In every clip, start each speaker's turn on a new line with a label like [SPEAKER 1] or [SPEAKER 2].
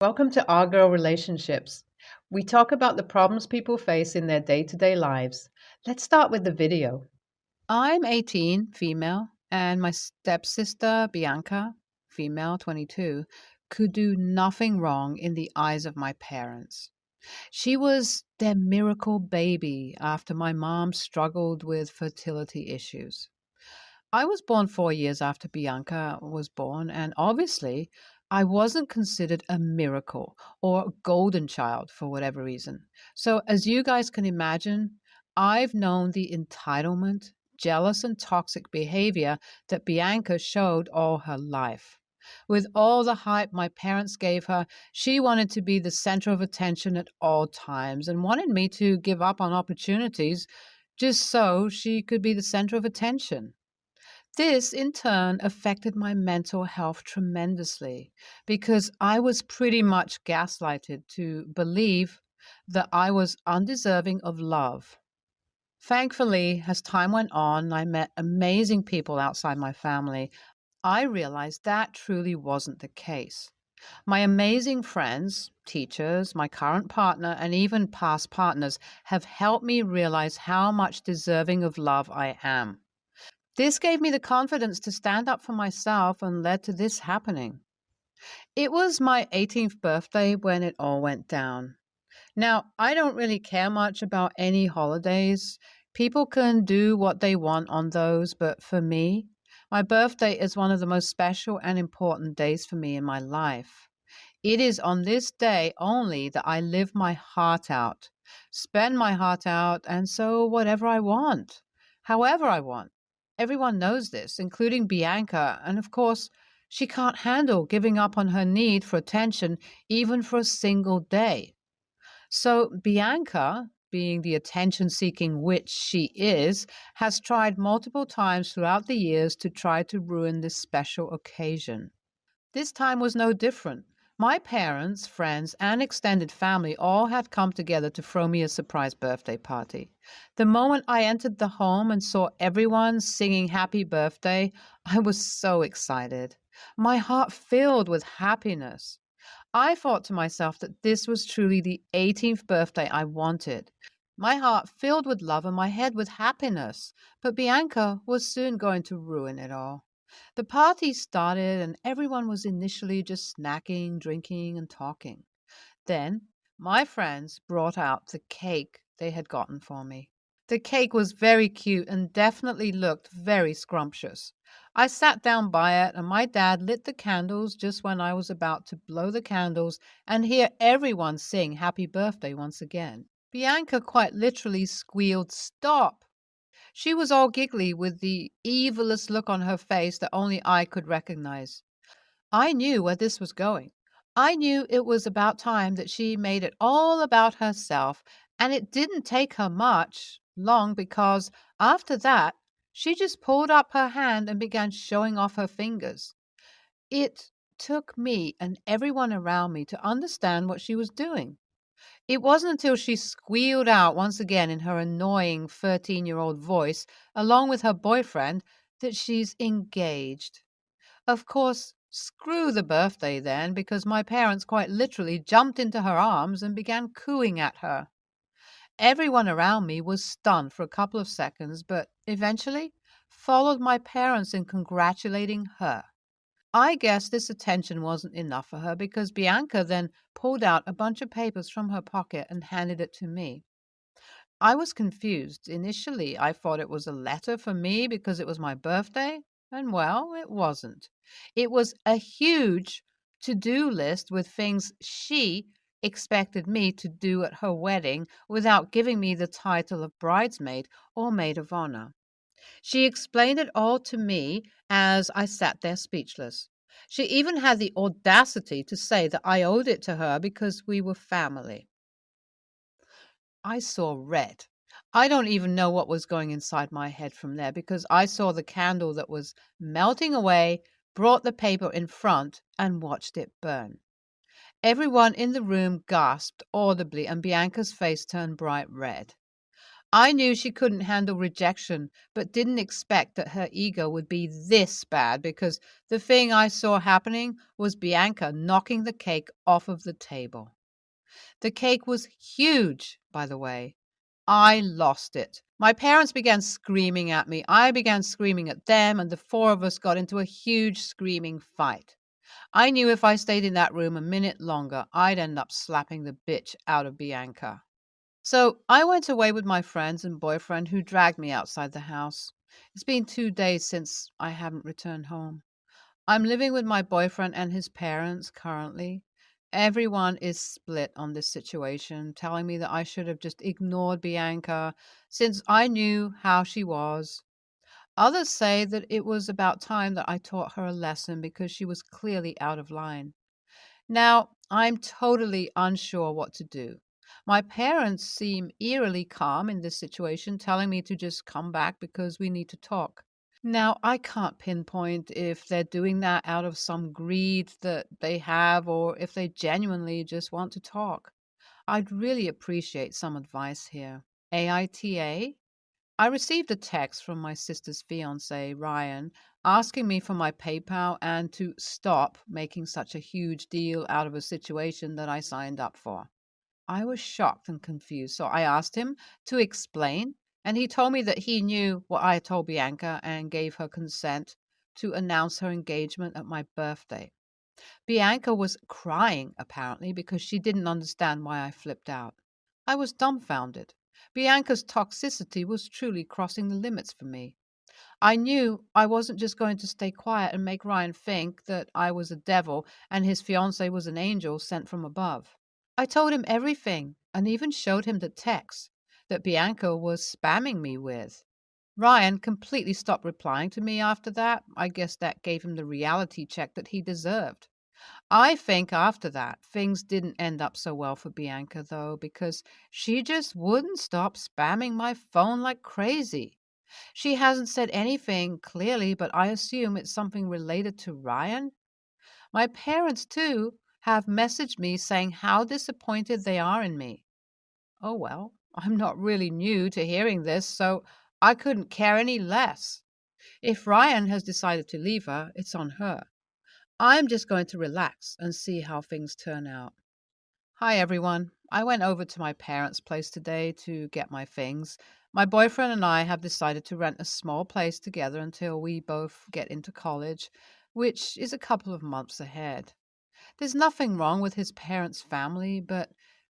[SPEAKER 1] Welcome to Our Girl Relationships. We talk about the problems people face in their day to day lives. Let's start with the video. I'm 18, female, and my stepsister, Bianca, female, 22, could do nothing wrong in the eyes of my parents. She was their miracle baby after my mom struggled with fertility issues. I was born 4 years after Bianca was born, and obviously, I wasn't considered a miracle or a golden child for whatever reason. So, as you guys can imagine, I've known the entitlement, jealous, and toxic behavior that Bianca showed all her life. With all the hype my parents gave her, she wanted to be the center of attention at all times and wanted me to give up on opportunities just so she could be the center of attention. This, in turn, affected my mental health tremendously because I was pretty much gaslighted to believe that I was undeserving of love. Thankfully, as time went on, I met amazing people outside my family. I realized that truly wasn't the case. My amazing friends, teachers, my current partner, and even past partners have helped me realize how much deserving of love I am. This gave me the confidence to stand up for myself and led to this happening. It was my 18th birthday when it all went down. Now, I don't really care much about any holidays. People can do what they want on those, but for me, my birthday is one of the most special and important days for me in my life. It is on this day only that I live my heart out, spend my heart out, and so whatever I want, however I want. Everyone knows this, including Bianca, and of course, she can't handle giving up on her need for attention even for a single day. So, Bianca, being the attention seeking witch she is, has tried multiple times throughout the years to try to ruin this special occasion. This time was no different. My parents, friends, and extended family all had come together to throw me a surprise birthday party. The moment I entered the home and saw everyone singing happy birthday, I was so excited. My heart filled with happiness. I thought to myself that this was truly the 18th birthday I wanted. My heart filled with love and my head with happiness. But Bianca was soon going to ruin it all. The party started, and everyone was initially just snacking, drinking, and talking. Then my friends brought out the cake they had gotten for me. The cake was very cute and definitely looked very scrumptious. I sat down by it, and my dad lit the candles just when I was about to blow the candles and hear everyone sing happy birthday once again. Bianca quite literally squealed, "Stop!" She was all giggly with the evilest look on her face that only I could recognize. I knew where this was going. I knew it was about time that she made it all about herself, and it didn't take her much long because after that, she just pulled up her hand and began showing off her fingers. It took me and everyone around me to understand what she was doing. It wasn't until she squealed out once again in her annoying 13-year-old voice, along with her boyfriend, that she's engaged. Of course, screw the birthday then, because my parents quite literally jumped into her arms and began cooing at her. Everyone around me was stunned for a couple of seconds, but eventually followed my parents in congratulating her. I guess this attention wasn't enough for her because Bianca then pulled out a bunch of papers from her pocket and handed it to me. I was confused. Initially, I thought it was a letter for me because it was my birthday, and well, it wasn't. It was a huge to do list with things she expected me to do at her wedding without giving me the title of bridesmaid or maid of honor. She explained it all to me as I sat there speechless. She even had the audacity to say that I owed it to her because we were family. I saw red. I don't even know what was going inside my head from there because I saw the candle that was melting away, brought the paper in front, and watched it burn. Everyone in the room gasped audibly, and Bianca's face turned bright red. I knew she couldn't handle rejection, but didn't expect that her ego would be this bad because the thing I saw happening was Bianca knocking the cake off of the table. The cake was huge, by the way. I lost it. My parents began screaming at me. I began screaming at them, and the four of us got into a huge screaming fight. I knew if I stayed in that room a minute longer, I'd end up slapping the bitch out of Bianca. So I went away with my friends and boyfriend who dragged me outside the house. It's been 2 days since I haven't returned home. I'm living with my boyfriend and his parents currently. Everyone is split on this situation, telling me that I should have just ignored Bianca since I knew how she was. Others say that it was about time that I taught her a lesson because she was clearly out of line. Now, I'm totally unsure what to do. My parents seem eerily calm in this situation, telling me to just come back because we need to talk. Now, I can't pinpoint if they're doing that out of some greed that they have or if they genuinely just want to talk. I'd really appreciate some advice here. AITA? I received a text from my sister's fiance, Ryan, asking me for my PayPal and to stop making such a huge deal out of a situation that I signed up for. I was shocked and confused, so I asked him to explain, and he told me that he knew what I had told Bianca and gave her consent to announce her engagement at my birthday. Bianca was crying, apparently, because she didn't understand why I flipped out. I was dumbfounded. Bianca's toxicity was truly crossing the limits for me. I knew I wasn't just going to stay quiet and make Ryan think that I was a devil and his fiancée was an angel sent from above. I told him everything and even showed him the text that Bianca was spamming me with. Ryan completely stopped replying to me after that. I guess that gave him the reality check that he deserved. I think after that, things didn't end up so well for Bianca, though, because she just wouldn't stop spamming my phone like crazy. She hasn't said anything clearly, but I assume it's something related to Ryan. My parents, too, have messaged me saying how disappointed they are in me. Oh, well, I'm not really new to hearing this, so I couldn't care any less. If Ryan has decided to leave her, it's on her. I'm just going to relax and see how things turn out. Hi, everyone. I went over to my parents' place today to get my things. My boyfriend and I have decided to rent a small place together until we both get into college, which is a couple of months ahead. There's nothing wrong with his parents' family, but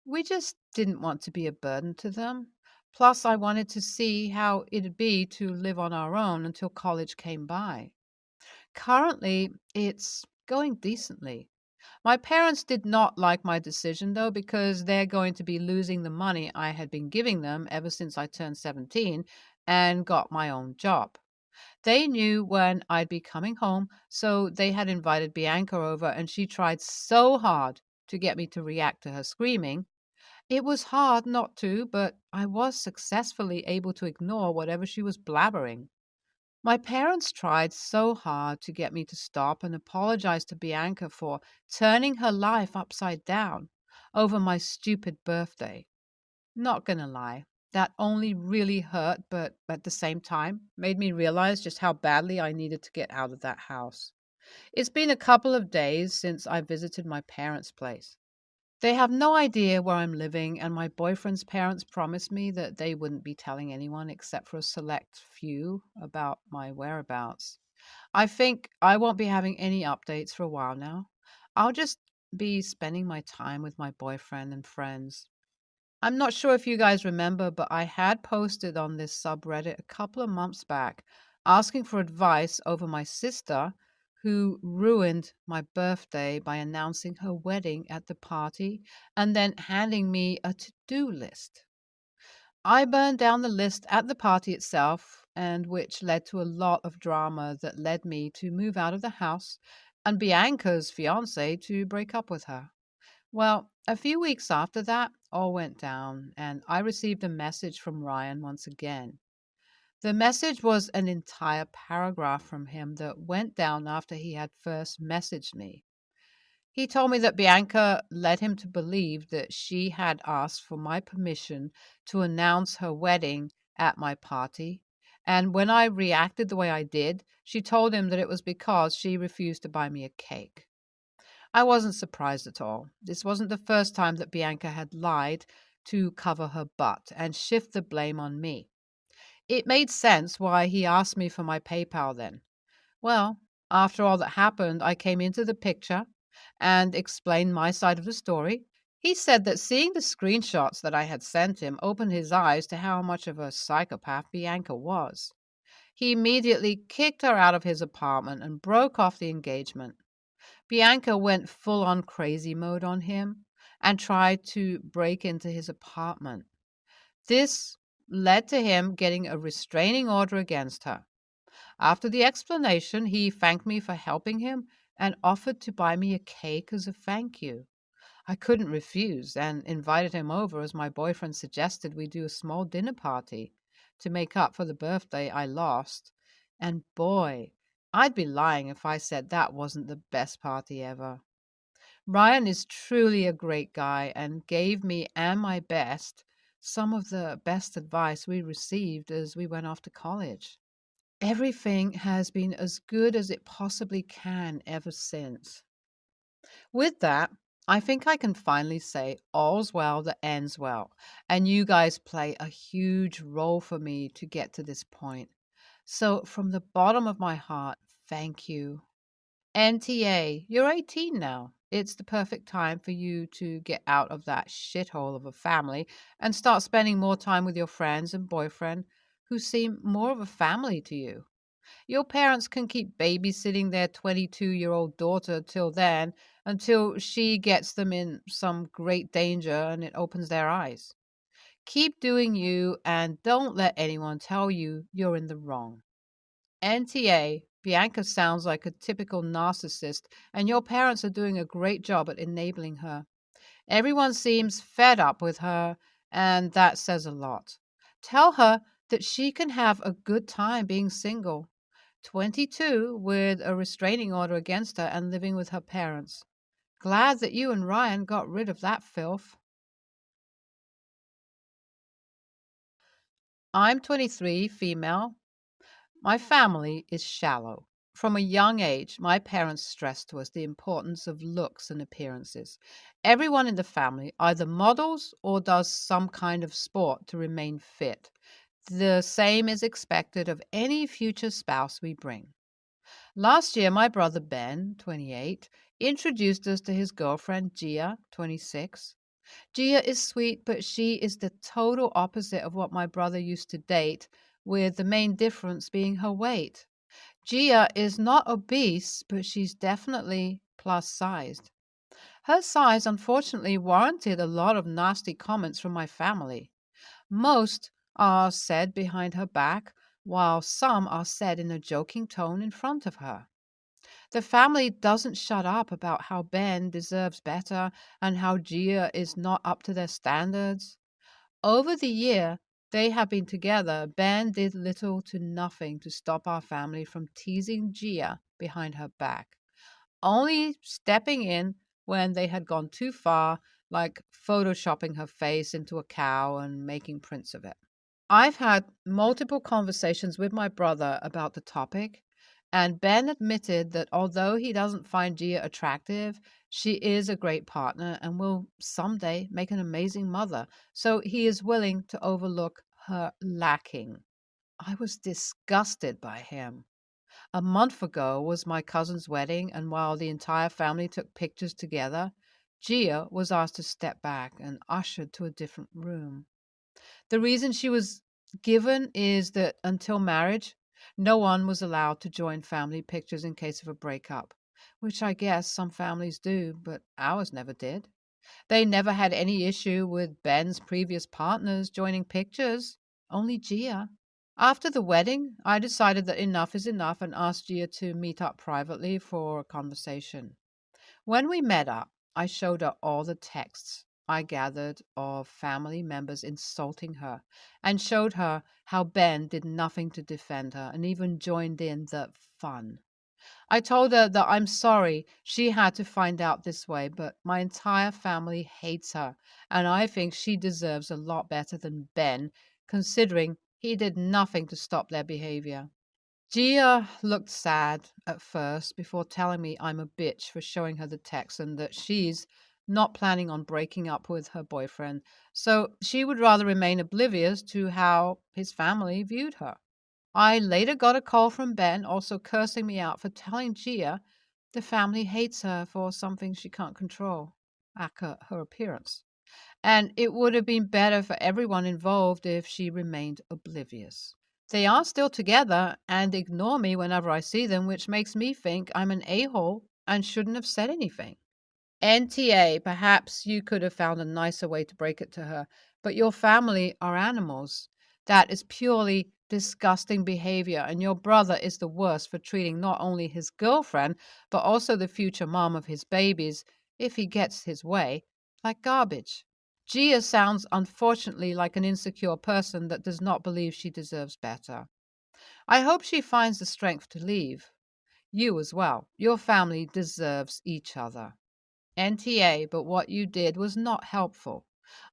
[SPEAKER 1] we just didn't want to be a burden to them. Plus, I wanted to see how it'd be to live on our own until college came by. Currently, it's going decently. My parents did not like my decision, though, because they're going to be losing the money I had been giving them ever since I turned 17 and got my own job. They knew when I'd be coming home, so they had invited Bianca over, and she tried so hard to get me to react to her screaming. It was hard not to, but I was successfully able to ignore whatever she was blabbering. My parents tried so hard to get me to stop and apologize to Bianca for turning her life upside down over my stupid birthday. Not gonna lie, that only really hurt, but at the same time made me realize just how badly I needed to get out of that house. It's been a couple of days since I visited my parents' place. They have no idea where I'm living, and my boyfriend's parents promised me that they wouldn't be telling anyone except for a select few about my whereabouts. I think I won't be having any updates for a while now. I'll just be spending my time with my boyfriend and friends. I'm not sure if you guys remember, but I had posted on this subreddit a couple of months back asking for advice over my sister who ruined my birthday by announcing her wedding at the party and then handing me a to do list. I burned down the list at the party itself, and which led to a lot of drama that led me to move out of the house and Bianca's fiance to break up with her. Well, a few weeks after that, all went down, and I received a message from Ryan once again. The message was an entire paragraph from him that went down after he had first messaged me. He told me that Bianca led him to believe that she had asked for my permission to announce her wedding at my party. And when I reacted the way I did, she told him that it was because she refused to buy me a cake. I wasn't surprised at all. This wasn't the first time that Bianca had lied to cover her butt and shift the blame on me. It made sense why he asked me for my PayPal then. Well, after all that happened, I came into the picture and explained my side of the story. He said that seeing the screenshots that I had sent him opened his eyes to how much of a psychopath Bianca was. He immediately kicked her out of his apartment and broke off the engagement. Bianca went full on crazy mode on him and tried to break into his apartment. This led to him getting a restraining order against her. After the explanation, he thanked me for helping him and offered to buy me a cake as a thank you. I couldn't refuse and invited him over as my boyfriend suggested we do a small dinner party to make up for the birthday I lost. And boy, I'd be lying if I said that wasn't the best party ever. Ryan is truly a great guy and gave me and my best some of the best advice we received as we went off to college. Everything has been as good as it possibly can ever since. With that, I think I can finally say all's well that ends well, and you guys play a huge role for me to get to this point. So, from the bottom of my heart, thank you. NTA, you're 18 now. It's the perfect time for you to get out of that shithole of a family and start spending more time with your friends and boyfriend who seem more of a family to you. Your parents can keep babysitting their 22-year-old daughter till then, until she gets them in some great danger and it opens their eyes. Keep doing you and don't let anyone tell you you're in the wrong. NTA, Bianca sounds like a typical narcissist, and your parents are doing a great job at enabling her. Everyone seems fed up with her, and that says a lot. Tell her that she can have a good time being single. 22 with a restraining order against her and living with her parents. Glad that you and Ryan got rid of that filth. I'm 23, female. My family is shallow. From a young age, my parents stressed to us the importance of looks and appearances. Everyone in the family either models or does some kind of sport to remain fit. The same is expected of any future spouse we bring. Last year, my brother Ben, 28, introduced us to his girlfriend Gia, 26. Gia is sweet, but she is the total opposite of what my brother used to date, with the main difference being her weight. Gia is not obese, but she's definitely plus sized. Her size unfortunately warranted a lot of nasty comments from my family. Most are said behind her back, while some are said in a joking tone in front of her. The family doesn't shut up about how Ben deserves better and how Gia is not up to their standards. Over the year they have been together, Ben did little to nothing to stop our family from teasing Gia behind her back, only stepping in when they had gone too far, like photoshopping her face into a cow and making prints of it. I've had multiple conversations with my brother about the topic, and Ben admitted that although he doesn't find Gia attractive, she is a great partner and will someday make an amazing mother, so he is willing to overlook her lacking. I was disgusted by him. A month ago was my cousin's wedding, and while the entire family took pictures together, Gia was asked to step back and ushered to a different room. The reason she was given is that until marriage, no one was allowed to join family pictures in case of a breakup, which I guess some families do, but ours never did. They never had any issue with Ben's previous partners joining pictures, only Gia. After the wedding, I decided that enough is enough and asked Gia to meet up privately for a conversation. When we met up, I showed her all the texts I gathered of family members insulting her and showed her how Ben did nothing to defend her and even joined in the fun. I told her that I'm sorry she had to find out this way, but my entire family hates her, and I think she deserves a lot better than Ben, considering he did nothing to stop their behavior. Gia looked sad at first before telling me I'm a bitch for showing her the text and that she's not planning on breaking up with her boyfriend, so she would rather remain oblivious to how his family viewed her. I later got a call from Ben also cursing me out for telling Gia the family hates her for something she can't control, aka her appearance, and it would have been better for everyone involved if she remained oblivious. They are still together and ignore me whenever I see them, which makes me think I'm an a-hole and shouldn't have said anything. NTA, perhaps you could have found a nicer way to break it to her, but your family are animals. That is purely disgusting behavior, and your brother is the worst for treating not only his girlfriend, but also the future mom of his babies, if he gets his way, like garbage. Gia sounds unfortunately like an insecure person that does not believe she deserves better. I hope she finds the strength to leave. You as well. Your family deserves each other. NTA, but what you did was not helpful.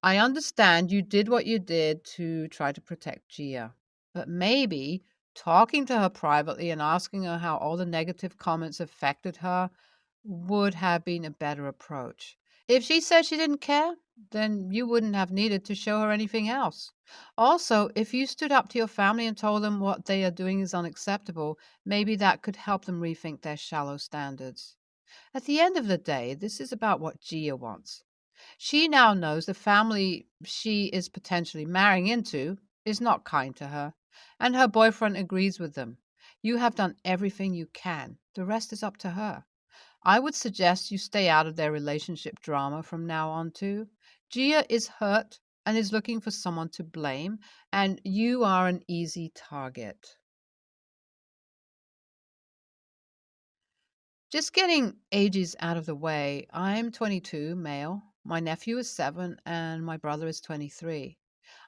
[SPEAKER 1] I understand you did what you did to try to protect Gia, but maybe talking to her privately and asking her how all the negative comments affected her would have been a better approach. If she said she didn't care, then you wouldn't have needed to show her anything else. Also, if you stood up to your family and told them what they are doing is unacceptable, maybe that could help them rethink their shallow standards. At the end of the day, this is about what Gia wants. She now knows the family she is potentially marrying into is not kind to her, and her boyfriend agrees with them. You have done everything you can. The rest is up to her. I would suggest you stay out of their relationship drama from now on, too. Gia is hurt and is looking for someone to blame, and you are an easy target. Just getting ages out of the way, I'm 22, male. My nephew is 7, and my brother is 23.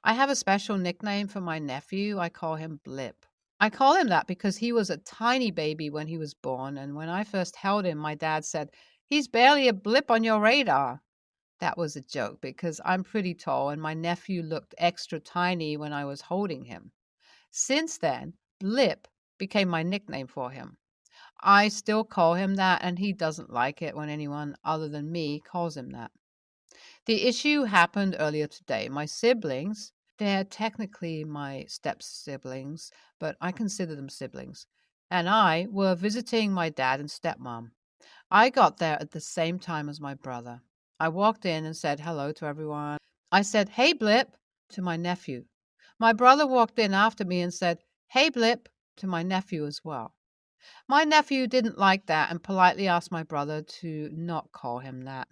[SPEAKER 1] I have a special nickname for my nephew. I call him Blip. I call him that because he was a tiny baby when he was born, and when I first held him, my dad said, "He's barely a blip on your radar." That was a joke because I'm pretty tall, and my nephew looked extra tiny when I was holding him. Since then, Blip became my nickname for him. I still call him that, and he doesn't like it when anyone other than me calls him that. The issue happened earlier today. My siblings, they're technically my step siblings, but I consider them siblings, and I were visiting my dad and stepmom. I got there at the same time as my brother. I walked in and said hello to everyone. I said, "Hey, Blip," to my nephew. My brother walked in after me and said, "Hey, Blip," to my nephew as well. My nephew didn't like that and politely asked my brother to not call him that.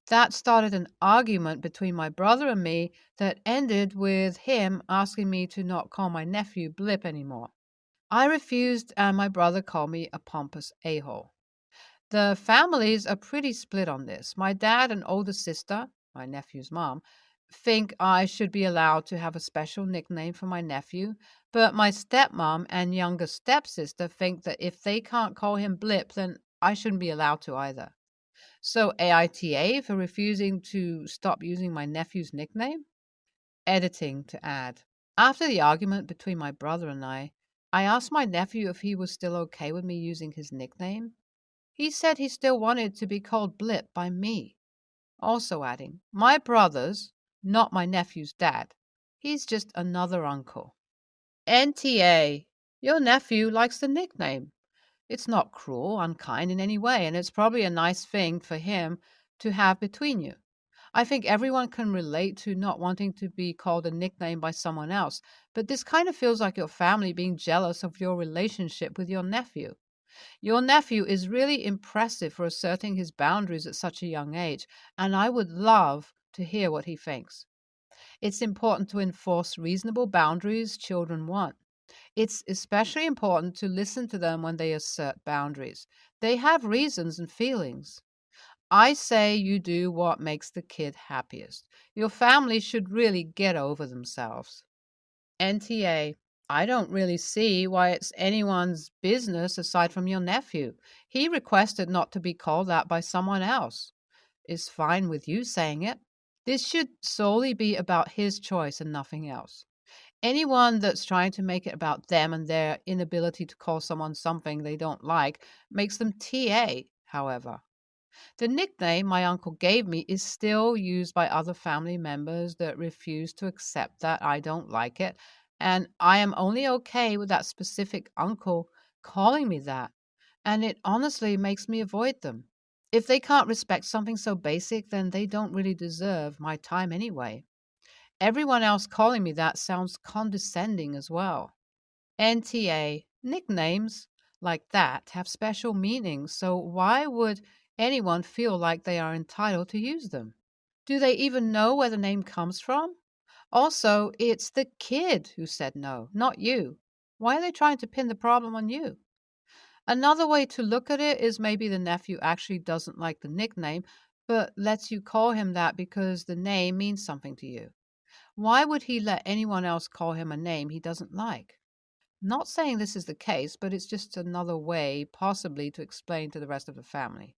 [SPEAKER 1] That started an argument between my brother and me that ended with him asking me to not call my nephew Blip anymore. I refused, and my brother called me a pompous a-hole. The families are pretty split on this. My dad and older sister, my nephew's mom, think I should be allowed to have a special nickname for my nephew, but my stepmom and younger stepsister think that if they can't call him Blip, then I shouldn't be allowed to either. So AITA for refusing to stop using my nephew's nickname? Editing to add. After the argument between my brother and I asked my nephew if he was still okay with me using his nickname. He said he still wanted to be called Blip by me. Also adding, my brother's not my nephew's dad. He's just another uncle. NTA, your nephew likes the nickname. It's not cruel, unkind in any way, and it's probably a nice thing for him to have between you. I think everyone can relate to not wanting to be called a nickname by someone else, but this kind of feels like your family being jealous of your relationship with your nephew. Your nephew is really impressive for asserting his boundaries at such a young age, and I would love to hear what he thinks. It's important to enforce reasonable boundaries children want. It's especially important to listen to them when they assert boundaries. They have reasons and feelings. I say you do what makes the kid happiest. Your family should really get over themselves. NTA. I don't really see why it's anyone's business aside from your nephew. He requested not to be called that by someone else. Is fine with you saying it. This should solely be about his choice and nothing else. Anyone that's trying to make it about them and their inability to call someone something they don't like makes them TA, however. The nickname my uncle gave me is still used by other family members that refuse to accept that I don't like it, and I am only okay with that specific uncle calling me that, and it honestly makes me avoid them. If they can't respect something so basic, then they don't really deserve my time anyway. Everyone else calling me that sounds condescending as well. NTA nicknames like that have special meanings, so why would anyone feel like they are entitled to use them? Do they even know where the name comes from? Also, it's the kid who said no, not you. Why are they trying to pin the problem on you? Another way to look at it is maybe the nephew actually doesn't like the nickname, but lets you call him that because the name means something to you. Why would he let anyone else call him a name he doesn't like? Not saying this is the case, but it's just another way, possibly, to explain to the rest of the family.